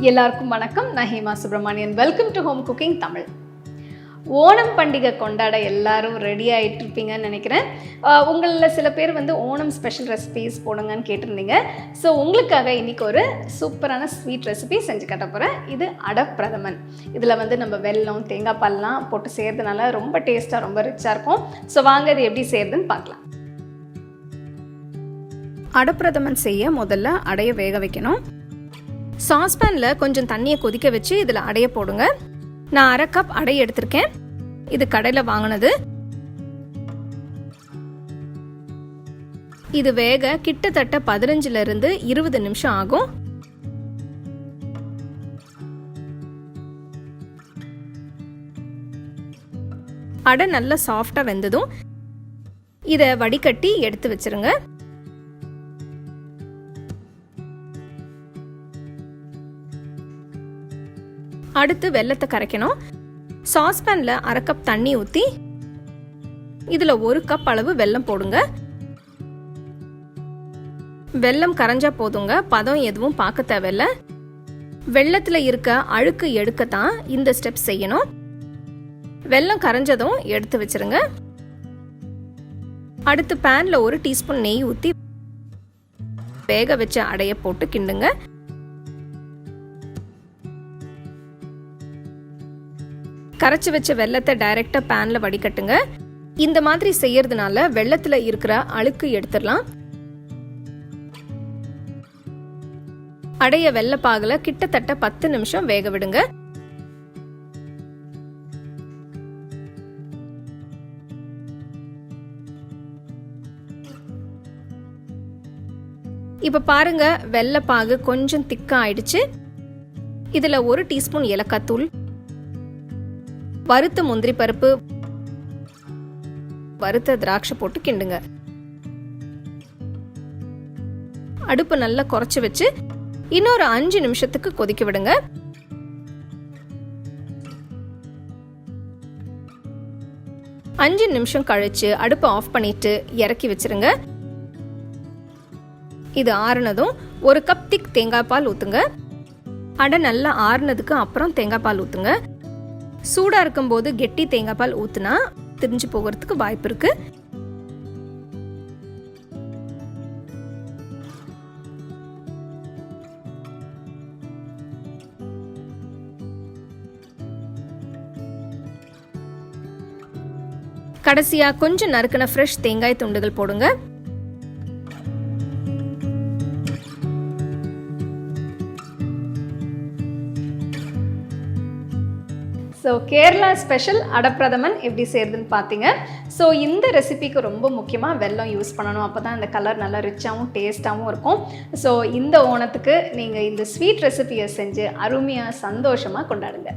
எல்லாருக்கும் வணக்கம். நான் Hema Subramanian. Welcome to home cooking Tamil. Onam பண்டிகை கொண்டாட எல்லாரும் ரெடி ஆகிட்டு இருப்பீங்கன்னு நினைக்கிறேன். உங்களில் சில பேர் ஓணம் ஸ்பெஷல் ரெசிபீஸ் போடுங்கன்னு கேட்டிருந்தீங்க. ஸோ உங்களுக்காக இன்றைக்கி ஒரு சூப்பரான ஸ்வீட் ரெசிபி செஞ்சு கட்ட போகிறேன். இது பிரதமன். இதில் நம்ம வெல்லம், தேங்காய் பால்லாம் போட்டு செய்கிறதுனால ரொம்ப டேஸ்ட்டாக, ரொம்ப ரிச்சாக இருக்கும். ஸோ வாங்க இது எப்படி செய்கிறதுன்னு பார்க்கலாம். பிரதமன் செய்ய முதல்ல அடைய வேக வைக்கணும். சாஸ்பேனில் கொஞ்சம் தண்ணியை கொதிக்க வச்சு இதில் அடைய போடுங்க. நான் 1/2 கப் அடை எடுத்திருக்கேன். இது கடையில் வாங்கினது. இது வேக கிட்டத்தட்ட 15 to 20 நிமிஷம் ஆகும். அடை நல்லா சாஃப்டாக வெந்ததும் இதை வடிகட்டி எடுத்து வச்சிருங்க. அடுத்து வெல்லத்தை கரைக்கணும். சாஸ்பேனில் 1/2 கப் தண்ணி ஊற்றி இதில் 1 கப் அளவு வெல்லம் போடுங்க. வெல்லம் கரைஞ்சா போதுங்க, பதம் எதுவும் பார்க்க தேவையில்லை. வெல்லத்தில் இருக்க அழுக்கு எடுக்கத்தான் இந்த ஸ்டெப் செய்யணும். வெல்லம் கரைஞ்சதும் எடுத்து வச்சிருங்க. அடுத்து பேனில் 1 டீஸ்பூன் நெய் ஊற்றி வேக வச்ச அடைய போட்டு கிண்டுங்க. கரைச்சி வச்ச வெல்லத்தை டைரக்டா பேன்ல வடிகட்டுங்க. இந்த மாதிரி செய்யறதுனால வெல்லத்துல இருக்கிற அழுக்கு எடுத்துடலாம். அடைய வெல்லப்பாகுல கிட்டத்தட்ட 10 நிமிஷம் வேக விடுங்க. இப்ப பாருங்க, வெல்லப்பாகு கொஞ்சம் திக்கா ஆயிடுச்சு. இதுல 1 டீஸ்பூன் ஏலக்காய் தூள், வறுத்த முந்திரி பருப்பு, வறுத்த திராட்சை போட்டு கிண்டுங்க. அடுப்பு நல்லா குறைச்சு வச்சு இன்னொரு 5 நிமிஷத்துக்கு கொதிக்க விடுங்க. அஞ்சு நிமிஷம் கழிச்சு அடுப்பை ஆஃப் பண்ணிட்டு இறக்கி வச்சிருங்க. இது ஆறுனதும் 1 கப் திக் தேங்காய் பால் ஊத்துங்க. அடை நல்லா ஆறுனதுக்கு அப்புறம் தேங்காய் பால் ஊத்துங்க. சூடா இருக்கும் போது கெட்டி தேங்காய் பால் ஊத்துனா திரிஞ்சு போகிறதுக்கு வாய்ப்பு இருக்கு. கடைசியா கொஞ்சம் நறுக்கின ஃப்ரெஷ் தேங்காய் துண்டுகள் போடுங்க. ஸோ கேரளா ஸ்பெஷல் பிரதமன் எப்படி செய்யறதுன்னு பார்த்தீங்க. ஸோ இந்த ரெசிபிக்கு ரொம்ப முக்கியமாக வெல்லம் யூஸ் பண்ணணும். அப்போ தான் இந்த கலர் நல்லா ரிச்சாகவும் டேஸ்ட்டாகவும் இருக்கும். ஸோ இந்த ஓணத்துக்கு நீங்கள் இந்த ஸ்வீட் ரெசிபியை செஞ்சு அருமையாக சந்தோஷமாக கொண்டாடுங்க.